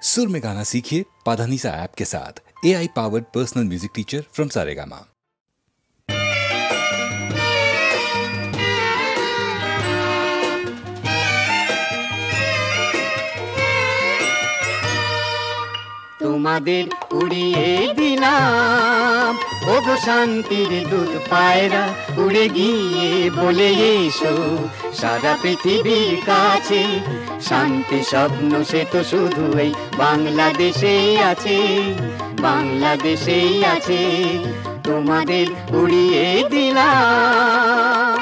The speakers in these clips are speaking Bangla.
सुर में गाना सीखिए पाधानीसा ऐप के साथ। AI powered personal music teacher from Saregama. তোমাদের উড়িয়ে দিলাম ওগো শান্তির দূত পায়রা, উড়ে গিয়ে বলে এসো সারা পৃথিবীর কাছে, শান্তি স্বপ্ন সে তো শুধু এই বাংলাদেশেই আছে, বাংলাদেশেই আছে। তোমাদের উড়িয়ে দিলাম।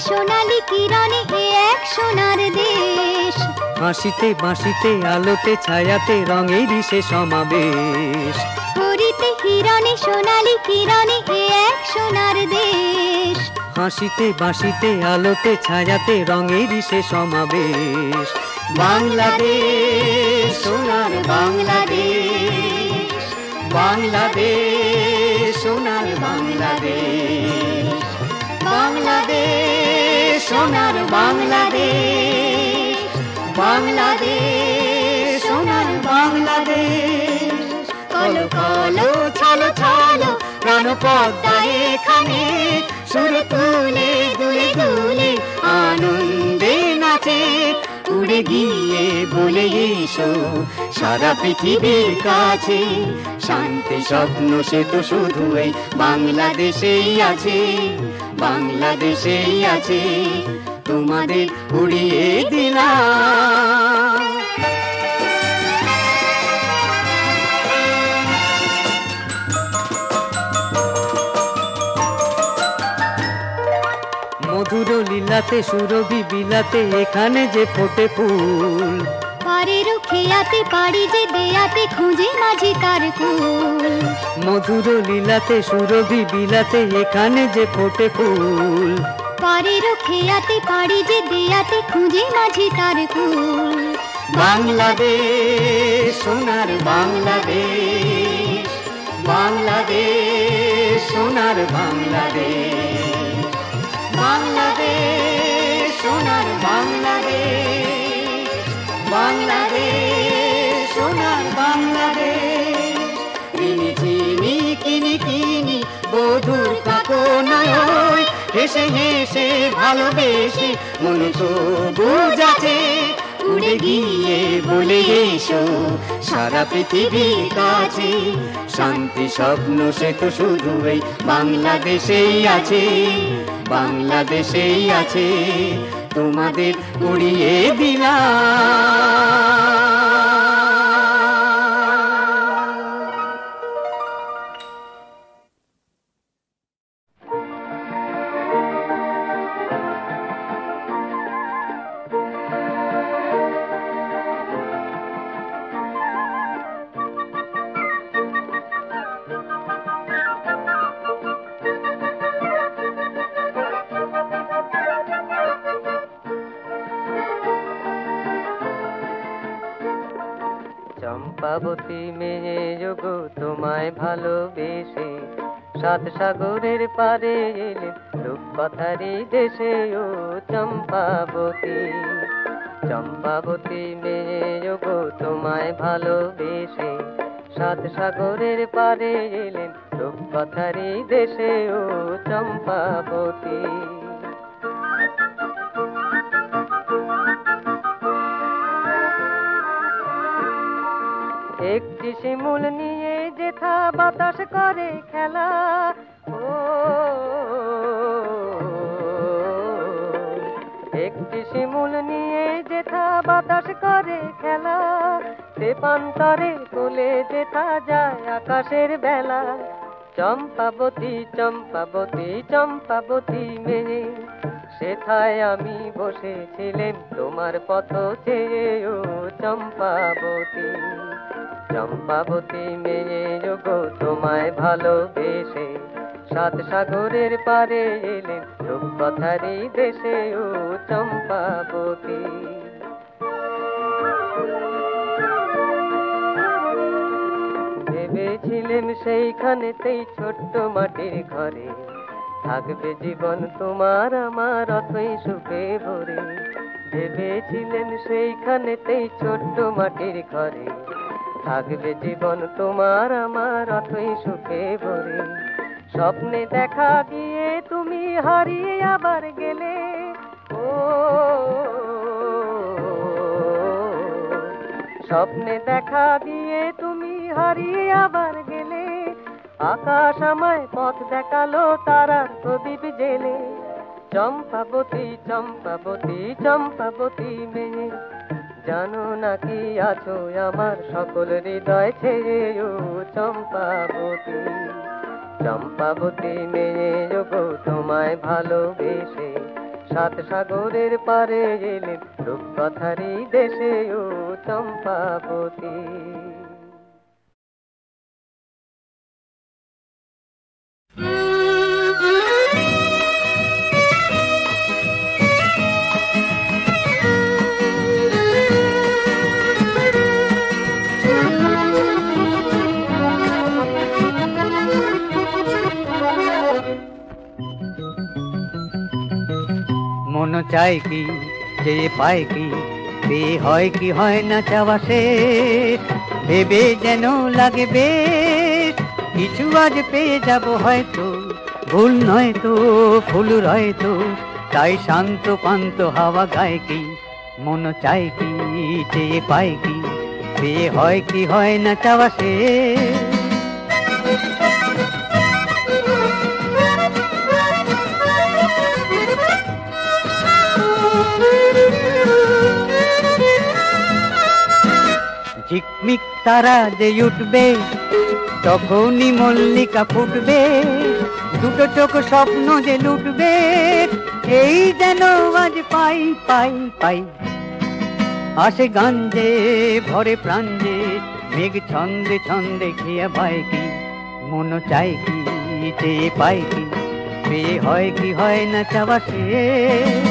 সোনালী কিরণে এ এক সোনার দেশ, হাসিতে বাঁশিতে আলোতে ছায়াতে রঙেরই সে সমাবেশ। হরিতে হিরণে সোনালী কিরণে এ এক সোনার দেশ, হাসিতে বাঁশিতে আলোতে ছায়াতে রঙেরই সে সমাবেশ। বাংলাদেশ সোনার বাংলাদেশ, বাংলাদেশ সোনার বাংলাদেশ, বাংলাদেশ সোনার বাংলাদেশ, বাংলাদেশ সোনার বাংলাদেশ। কলো কলো ছলো ছলো প্রাণ পদ্মা এখানে, সুর তুলে দুলে দুলে আনন্দে নাচে, উড়ে গিয়ে বলে এসো সারা পৃথিবীর কাছে, শান্তি স্বপ্ন সে তো শুধু এই বাংলাদেশেই আছে, বাংলাদেশেই আছে। তোমাদের উড়িয়ে দিলাম। মধুর লীলাতে সুরভি বিলাতে এখানে যে ফোটে ফুল, পারের খেয়াতে পারি যে দেয়াতে খুঁজে মাঝি তার কুল। মধুর লীলাতে সুরভি বিলাতে এখানে যে ফোটে ফুল, পারের খেয়াতে পারি যে দেয়াতে খুঁজে মাঝি তার কুল। বাংলাদেশ সোনার বাংলাদেশ, বাংলাদেশ সোনার বাংলাদেশ, বাংলাদেশ সোনার বাংলাদেশ, বাংলাদেশ সোনার বাংলাদেশ। কিনি চিনি কিনি কিনি বধুর কাকো নয়, হেসে হেসে ভালোবেসে মন তো বুঝাছে, উড়ে গিয়ে বলে এসো সারা পৃথিবীর কাছে, শান্তি স্বপ্ন সে তো শুধু এই বাংলাদেশেই আছে, বাংলাদেশেই আছে। তোমাদের উড়িয়ে দিলাম। চম্পাবতী মেয়ে যোগো তোমায় ভালোবেসে, সাত সাগরের পারে এলে রূপকথারি দেশে ও চম্পাবতী, চম্পাবতী মেয়ে যোগো তোমায় ভালোবেসে, সাত সাগরের পারে এলেন রূপকথারি দেশে ও চম্পাবতী। একটি শিমুল নিয়ে যেথা বাতাস করে খেলা, ও একটি শিমুল নিয়ে যেথা বাতাস করে খেলা, তেপান্তরে কোলে যেথা যায় আকাশের বেলা। চম্পাবতী চম্পাবতী চম্পাবতী মেয়ে, সেথায় আমি বসেছিলেন তোমার পথ চেয়ে ও চম্পাবতী, চম্পাবতী মেয়ে যোগো তোমায় ভালোবেসে, সাত সাগরের পারে এলেন রূপকথারি দেশে ও চম্পাবতী। ভেবেছিলাম ভেবেছিলেন সেইখানেতেই ছোট্ট মাটির ঘরে থাকবে জীবন তোমার আমার অথই সুখে ভরে। ভেবেছিলেন সেইখানেতেই ছোট্ট মাটির ঘরে থাকবে জীবন তোমার আমার অথই সুখে ভরে। স্বপ্নে দেখা দিয়ে তুমি হারিয়ে আবার গেলে, ও স্বপ্নে দেখা দিয়ে তুমি হারিয়ে আবার গেলে। আকাশ আমায় পথ দেখালো তারার প্রদীপ জেলে। চম্পাবতী চম্পাবতী চম্পাবতী মেয়ে, জানো নাকি আছো আমার সকল হৃদয় ছেড়ে। ও চম্পাবতী চম্পাবতী মেয়ে গো, তোমায় ভালোবেসে সাত সাগরের পারে এলেন রূপকথারই দেশে। ও চম্পাবতী। মন চায় কি যে পায় কি, বে হয় কি হয় না চাওয়া শেষ। ভেবে যেন লাগে বেশ কিছু আজ পেয়ে যাব হয়তো। ভুল নয় তো ফুল রয় তো, তাই শান্ত পান্ত হাওয়া গায় কি। মন চায় কি যে পায় কি, বে হয় কি হয় না চাওয়া শেষ। ঝিকমিক তারা যে উঠবে তখনই মল্লিকা ফুটবে। দুটো চোখ স্বপ্ন যে লুটবে, এই যেন আজ পাই পাই পাই। আসে গান যে ভরে প্রাণ যে, মেঘ ছন্দে ছন্দে খেয়া পায় কি। মন চাই কি যে পাই কি, বে হয় কি হয় না চাওয়া শেষ।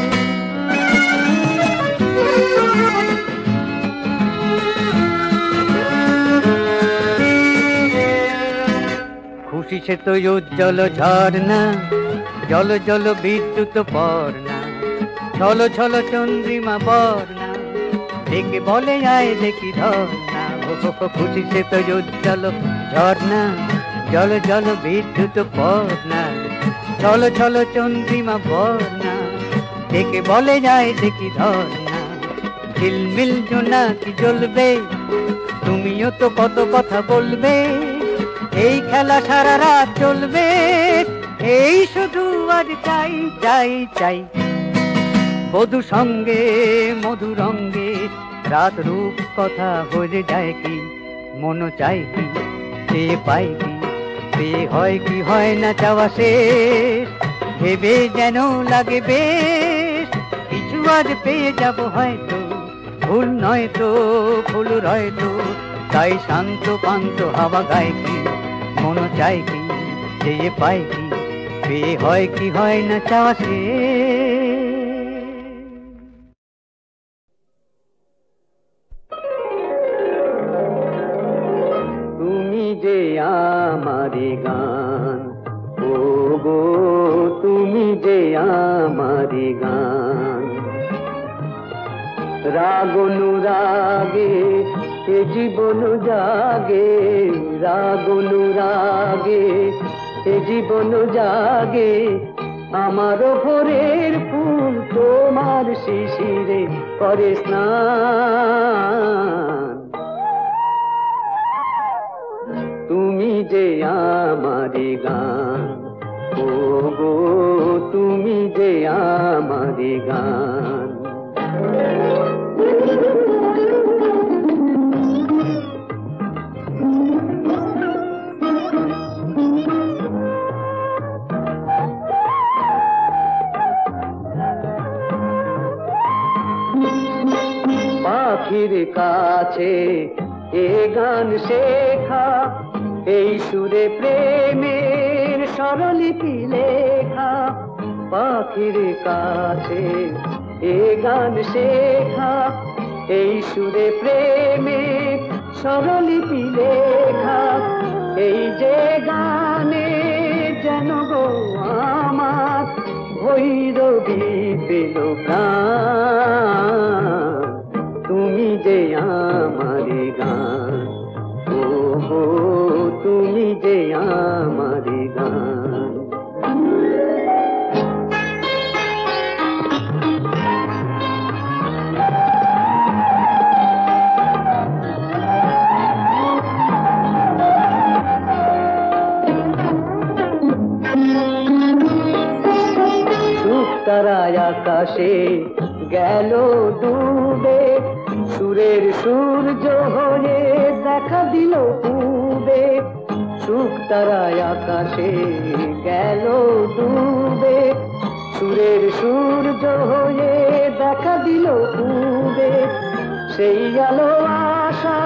খুশি সে তো উজ্জ্বল ঝর্ণা, জল জল বিদ্যুৎ পর্ণা। ছল ছল চন্দ্রিমা বর্ণা, দেখে বলে আয় দেখি ধর্ণা। খুশি সে তো উজ্জ্বল ঝর্ণা, জল জল বিদ্যুৎ পর্ণা। ছল ছল চন্দ্রিমা বর্ণা, দেখে বলে যায় দেখি ধর্ণা। ঝিলমিল জোনাকি জ্বলবে, তুমিও তো কত কথা বলবে। এই খেলা সারা রাত চলবে, এই শুধু আজ চাই চাই চাই। বধু সঙ্গে মধু রঙ্গে রাত রূপ কথা হয়ে যায় কি। মন চাই কি সে পাই কি, সে হয় কি হয় না চাওয়া শেষ। ভেবে যেন লাগে বেশ কিছু আজ পেয়ে যাব হয়তো। ভুল নয় তো ফুল রয় তো, তাই শান্ত পান্ত হাওয়া গায় কি। মন চাই কি যে পাই কি, বে হয় কি হয় না চাওয়া শেষ। তুমি যে আমারি গান, ও গো তুমি যে আমারি গান। রাগ অনুরাগে এ জীবন জাগে, রাগ অনুরাগে এ জীবন জাগে। আমার ভোরের ফুল তোমার শিশিরে করে স্নান। তুমি যে আমারি গান, ও গো তুমি যে আমারি গান। পাখির কাছে এ গান শেখা, এই সুরে প্রেমের স্বরলিপি লেখা। পাখির কাছে এ গান শেখা, এই সুরে প্রেমের স্বরলিপি লেখা। এই যে গানে যেন গো আমার ভৈরবী পেল প্রাণ, তুমি যে আমার গান, ও গো তুমি যে আমার গান। তারায় আকাশে গেল ডুবে, সুরের সূর্য হয়ে দেখা দিল পূবে। সুখ তারায় আকাশে গেল ডুবে, সুরের সূর্য হয়ে দেখা দিল পূবে। সেই আলো আশা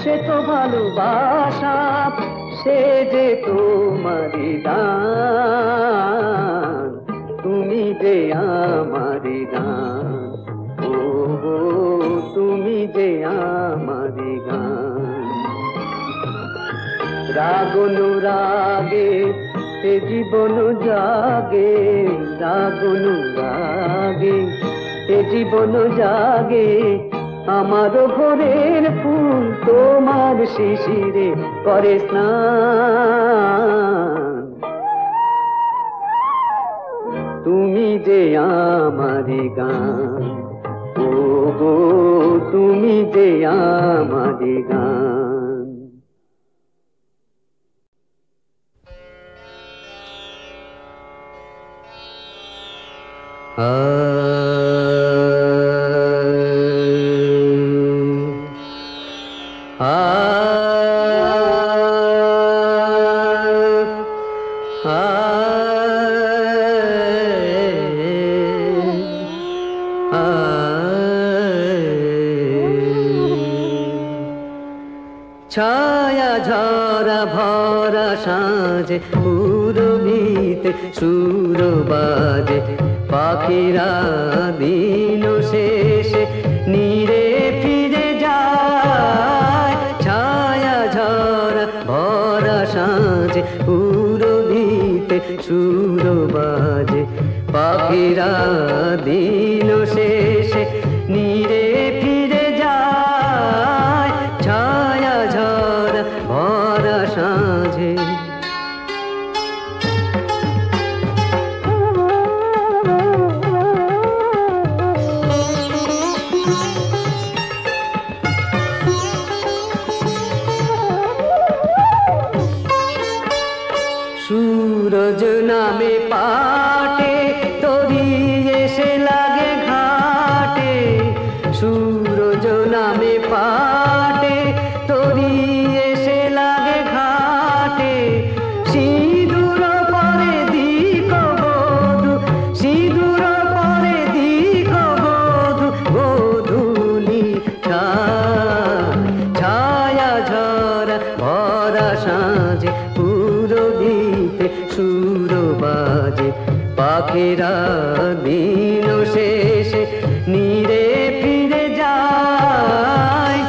সে তো ভালোবাসা, সে যে তোমারি দান, তুমি যে আমার গান, ও গো তুমি যে আমার গান। রাগনু রাগে এ জীবন জাগে, রাগনু রাগে এ জীবন জাগে, আমার ভোরের ফুল তোমার শিশিরে করে স্নান। তুমি যে আমার গান, ও গো তুমি যে আমার গান। ছায়া ঝরা ভরা সাঁঝে পুরবিতে সুর বাজে, পাখিরা দিন শেষে নীরে ফিরে যায়। ছায়া ঝরা ভরা সাঁঝে পুরবিতে সুর বাজে, পাখিরা দিন শেষে নীরে ফিরে যায়। ছায়া ঝরা ভরা সাঁঝে सूरज नामे पाटे तोरी एसे लागे घाटे, सूरज नामे पाटे तोरी एसे लागे घाटे। सिंदूर परे दिख बधू, सिंदूर परे दिख बधू, गोधूली छाया झरा भरा साँझे পুরবিতে সুর বাজে, পাখিরা দিন শেষে নীরে ফিরে যায়।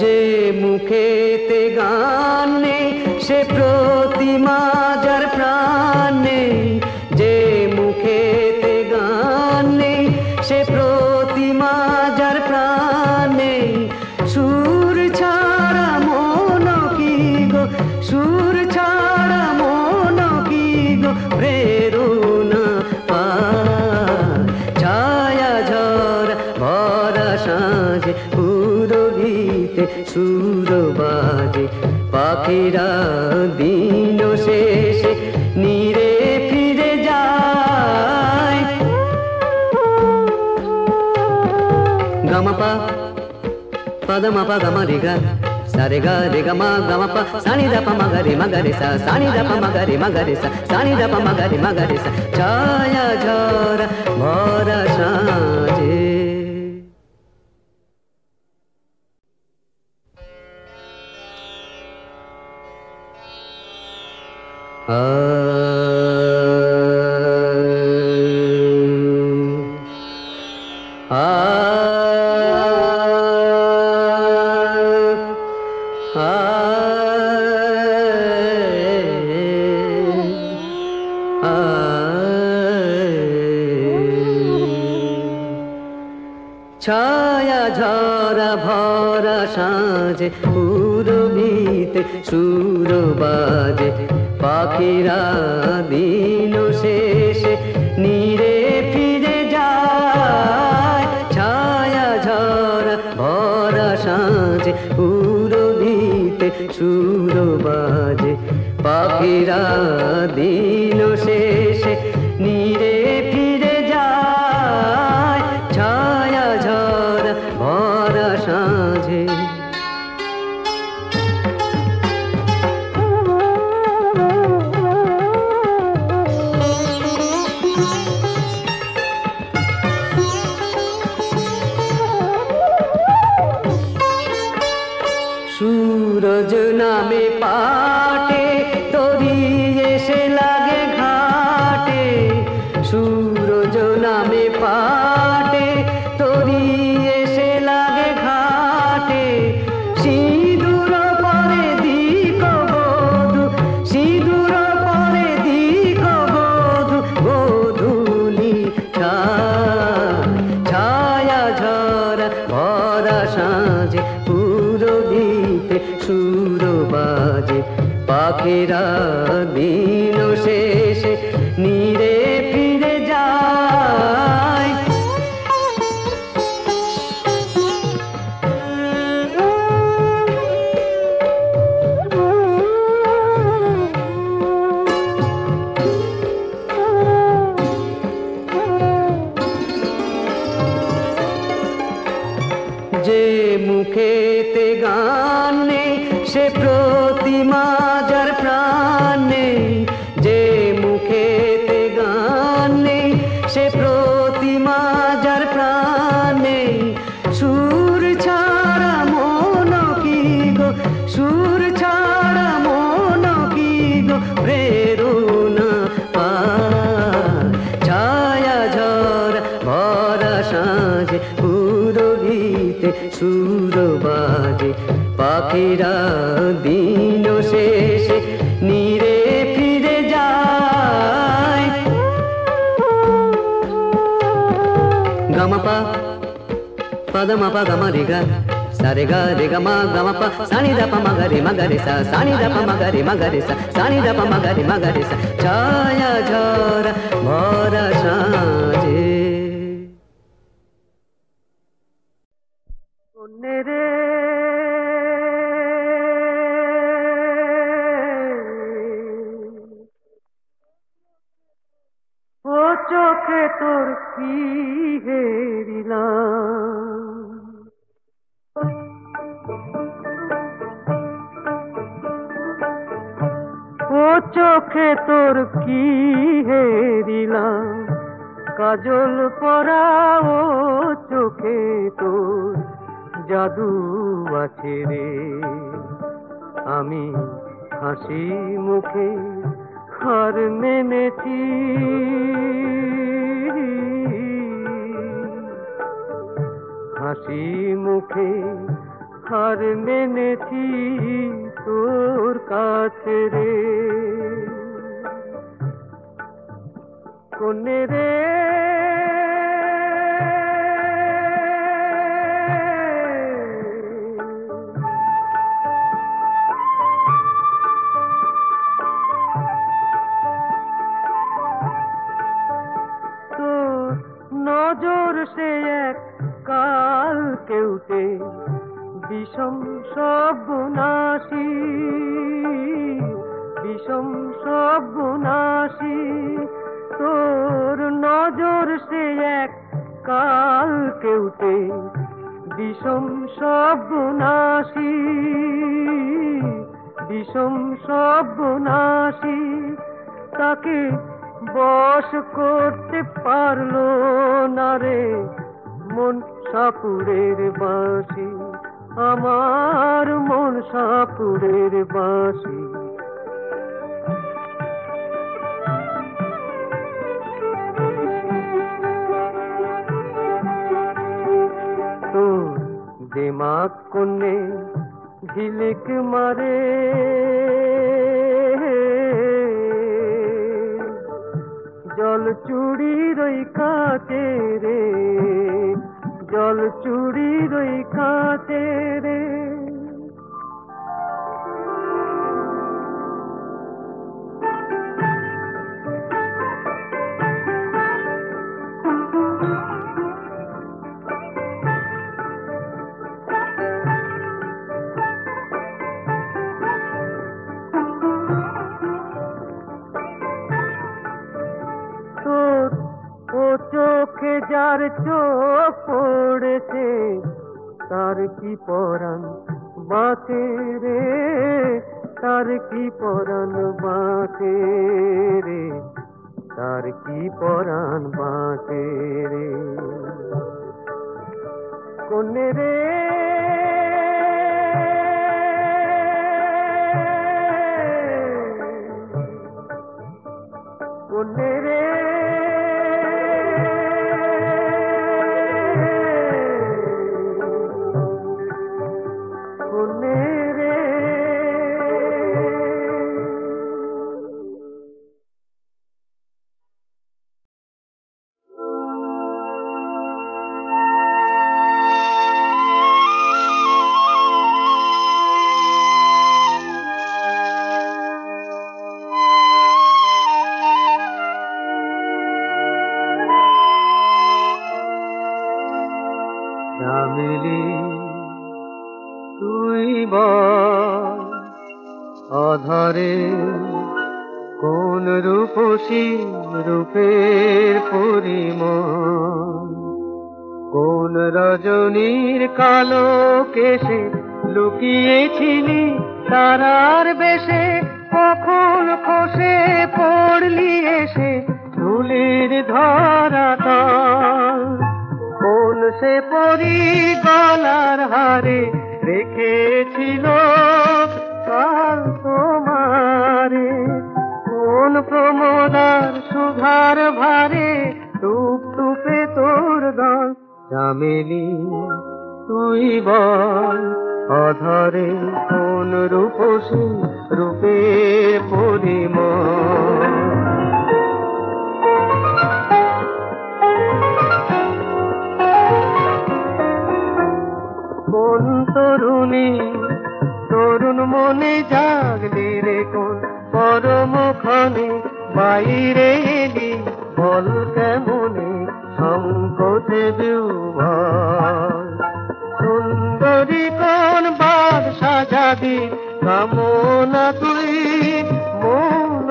যে মুখেতে গান নেই সে প্রতিমা যার প্রাণ নেই, যে মুখেতে গান নেই সে প্রতিমা যার প্রাণ নেই। সুর ছাড়া মন কি গো, সুর ছাড়া মন কি গো প্রেরণা পায়। ছায়া ঝরা ভরা সাঁঝে পুরবিতে সুর বাজে, পাখিরা দিন শেষে নীরে ফিরে যায়। গামাপা পদমাপা গামারিগা সারে গা রে গামা গামাপা সানি দাপা মাগারে সা, সানি দাপা মাগারে সা, সানি দাপা মাগারে সা। ছায়া ঝরা ভরা সাঁঝে ছায়া ঝরা ভরা সাঁঝে পুরবিতে সুর বাজে পাখিরা দিন শেষে নীরে ফিরে যায়। ছায়া ঝরা ভরা সাঁঝে পুরবিতে সুর বাজে পাখিরা দিন শেষে নীরে ফিরে যায়। ছায়া ঝরা ভরা সাঁঝে सूरज नामे पाटे तोरी एसे लागे घाटे। सूरज नामे पाटे तोरी एसे लागे घाटे। सिंदूर परे दिक बधू सिंदूर परे दिक बधू गोधूली छाया झरा भरा साँझे পুরবিতে সুর বাজে পাখিরা দিন শেষে নীরে ফিরে যায়। যে মুখেতে গান নেই সে প্রতিমা যার প্রাণ নেই। যে মুখেতে গান নেই সে প্রতিমা যার প্রাণ নেই। সুর ছাড়া মন কি গো সুর ছাড়া মন কি গো প্রেরণা পায়। ছায়া ঝরা ভরা সাঁঝে পুরবিতে সুর বাজে পাখিরা দিন শেষে নীরে ফিরে যায়। গমপা পদমপা গমরিগা সারে গা রে গমা গমপা সানি দপ মগরে সা সানি দপ মগরে সা সানি দপ মগরে সা। ছায়া ঝরা ভরা সাঁঝে রে ও চোখে তোর কি হেরিলাম। ও চোখে তোর কি হেরিলাম। কাজল পরা ও চোখে তোর জাদু আছে রে। আমি হাসি মুখে হার মেনেছি। হাসি মুখে হার মেনেছি তোর কাছে রে। কোনে রে নজর সে এক কাল কেউটে বিষম সর্বনাশী। বিষম সর্বনাশী তোর নজর সে এক কাল কেউটে বিষম সর্বনাশী। বিষম সর্বনাশী তাকে বশ করতে পারলো না রে মন সাপুরের বাঁশি। আমার মন সাপুরের বাঁশি। দিমাগ কোণে ঝিলিক মারে জল চুড়ির ওই কাঁচে রে, জল চুড়ির ওই কাঁচে রে। চোখে যার চোখ পড়েছে তার কি পরাণ বাঁচে রে, তার কি পরাণ বাঁচে রে, তার কি পরাণ বাঁচে রে। কোনে রে কোনে রে তুই বল অধরে কোন রূপসী রূপের পরিমল, কোন রজনীর কালো কেশে লুকিয়েছিলি তারার বেশে, কখন খসে পড়লি এসে ধুলির ধরাতল। কোন সে পরি গলার হারে রেখেছিল কাল তোমারে, কোন প্রমোদার সুধার ভারে টুপ টুপে তোর দল। চামেলি তুই বল অধরে কোন রূপসী রূপে পরিমল। কোন তরুণী তরুণ মনে জাগলি রে, কোন পরম ক্ষণে বাইরে এলি বল কেমনে সংকোচে বিউভল। সুন্দরী কোন বাদ সাজাবি কামনা তুই মন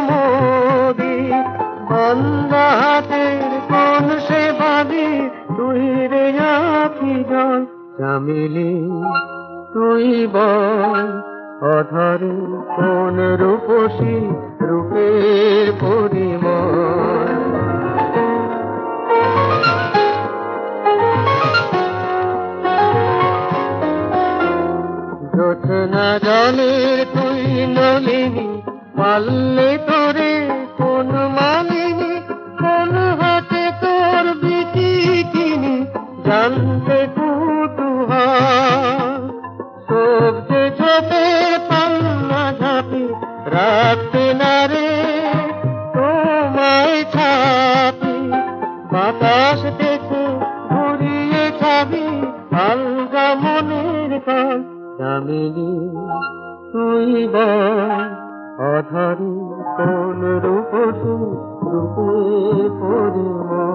মোদি, বন্দা হাতের কোন সে বাবি তুই রে আখি জল। চামেলি তুই বল অধরে কোন রূপসী রূপের পরিমল। জোছনা জলের তুই নলিনী পাললে তোরে কোন মালিনী, কোন হাতে তোর বিটি কিনি জানতে কুতুহল। সবজে ছোটে পাল্লা ঝাঁপি রাখতে না রে তোমায় ছাপি, বাতাস দেখে ঘুরিয়ে ছাবি আলগা মনের কল। চামেলি তুই বল অধরে কোন রূপসী রূপে পরিমল।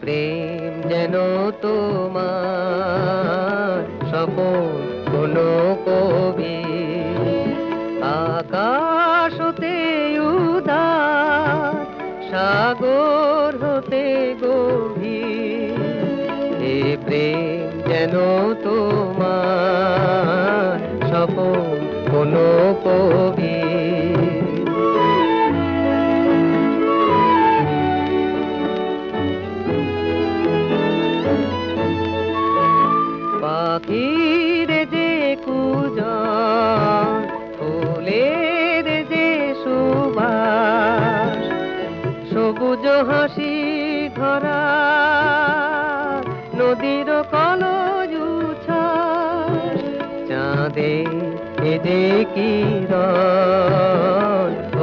প্রেম যেন তোমার স্বপন কোন কবি, আকাশ হতে উদার সাগর হতে গভীর। এ প্রেম যেন যেন তোমার স্বপন কোনো কবি। পাখির যে কুজন, ফুলের যে সুবাস, সবুজ হাসি ধরা নদীর কলজ উচ্ছ্বাস, চাঁদে যে কিরণ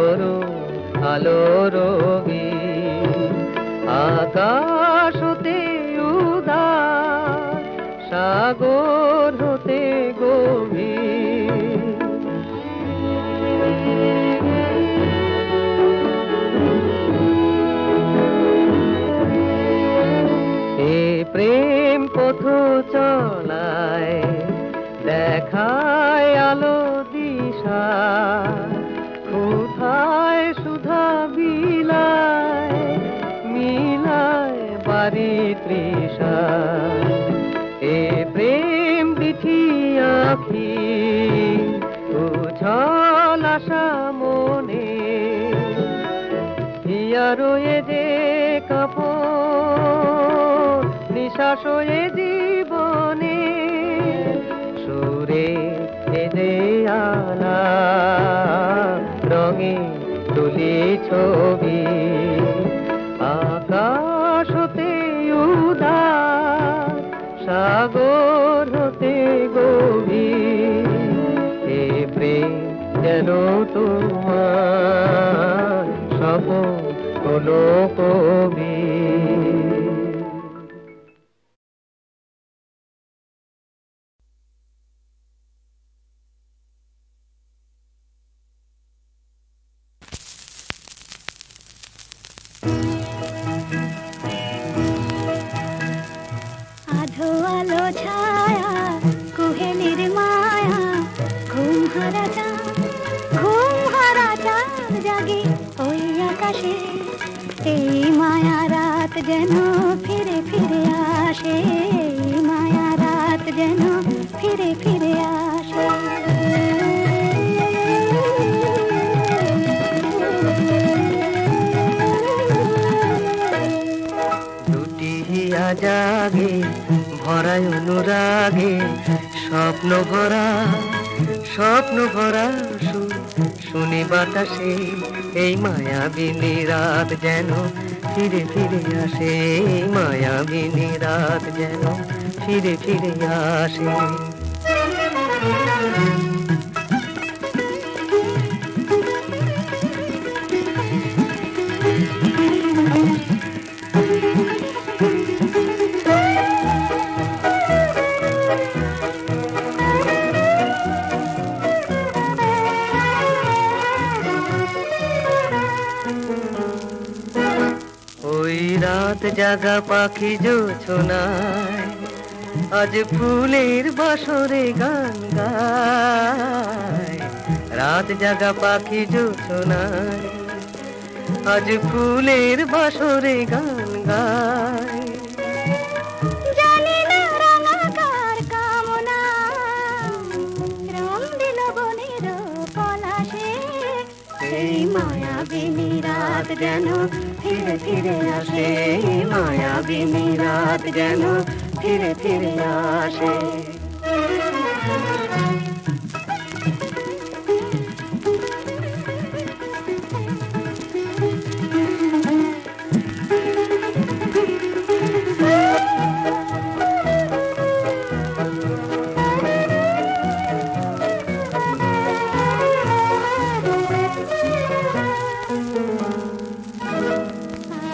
অরুণ আলো রবি, আকাশ হতে উদাস, সাগর হতে গভীর। এ প্রেম পথ চলায় দেখায় আলো দিশা, কোথায় সুধা বিলায় মিলায় বাড়ি তৃষা। এ প্রেম বিধি আখি উছল আশা মনে, হিয়ারো এ যে কাপড় নিঃশ্বাস এ জীবনে, সুরে এ যে আলা রঙে তুলি ছবি, আকাশ হতে উদাস, সাগর হতে গভীর। এ প্রেম যেন তোমার স্বপন কোনো কবি। আধো আলো ছায়া কুহেলির মায়া, ঘুম হারা চাঁদ জাগে ওই আকাশে, এই মায়া রাত যেন ফিরে ফিরে আসে, এই মায়া রাত যেন ফিরে ফিরে আসে। দুটিয়া জাগে ভরায় অনুরাগে, স্বপ্ন ভরা শুনি বাতাসে, এই মায়াবিনী রাত যেন ফিরে ফিরে আসে, এই মায়াবিনী রাত যেন ফিরে ফিরে আসে। রাত জাগা পাখি জোছনায় আজ ফুলের বাসরে গান গায়, রাত জাগা পাখি জোছনায় আজ ফুলের বাসরে গান গায়। জানি না রাঙাকার কামনা রং দিল বনের পলাশে, এই মায়াবিনী রাত যেন ফিরে ফিরে আসে, মায়াবিনী রাত যেন ফিরে ফিরে আসে।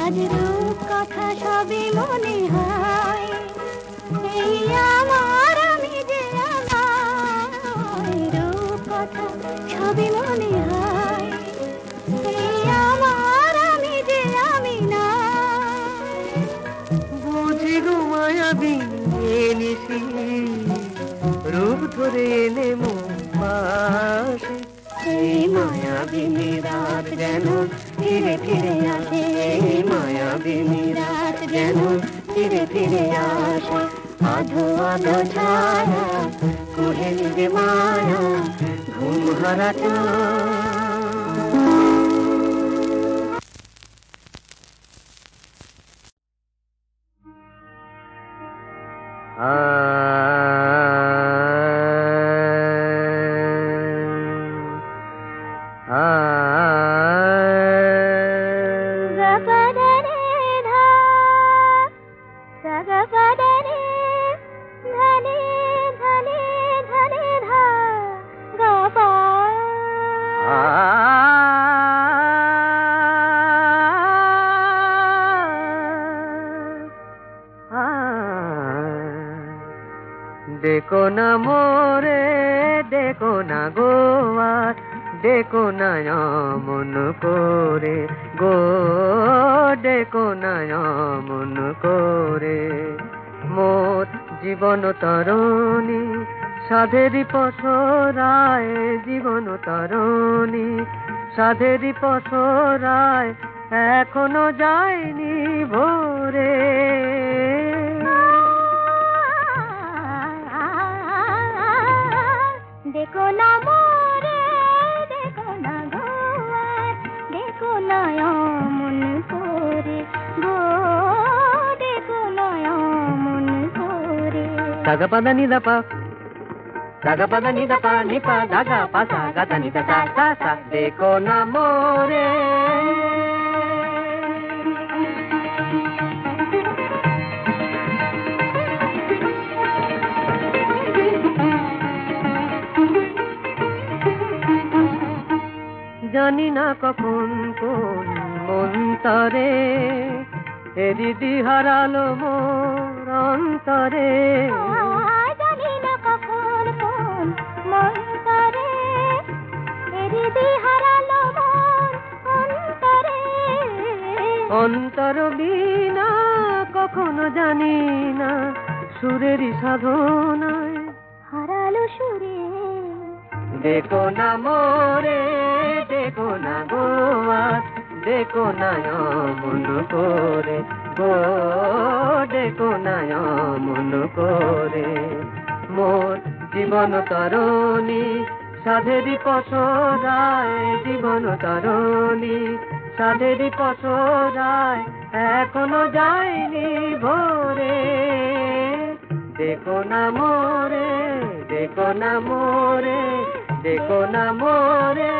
আজ রূপ কথা সবই মনে হয়, এই আমার আমি যে আমার, রূপ কথা সবই মনে হয়, এই আমার আমি যে আমি না। বুঝি গো মায়াবিনী রূপ ধরে এলে মন পাশে, এই মায়াবিনী রাত যেন ফিরে ফিরে আসে, এই মায়াবিনী রাত যেন ফিরে ফিরে আসে। আধো আধো ছায়া কুহে নিবে মায়া ঘুম হারাটা देखो न मोरे देखो न गोवा देखो न मन करे गो देखो न मन करे मोर जीवन तरणी साधेरी पसराय जीवन तरणी साधेरी पसराय एखोनो जायनी भोरे देखो ना मोरे देखो ना गोवा देखो ना मन करे गो देखो ना मन करे saga pada ni da pa ni pa daga pa sa ga ta ni da sa sa देखो ना मोरे জানি না কখন কোন মন্তরে হৃদি হারালো মোর অন্তরে জানি না কখন কোন মন্তরে হৃদি হারালো মোর অন্তরে অন্তর বিনা কখনো জানি না সুরেরই সাধনায় হারালো সুরে देखो ना मोरे देखो ना गोवा देखो ना मन करे गो देखो ना मन करे मोर जीवन तरणी साधेरी पसराय जीवन तरणी साधेरी पसराय एखोनो जायनी भोरे देखो ना मोरे देखो ना मोरे देखो ना मोरे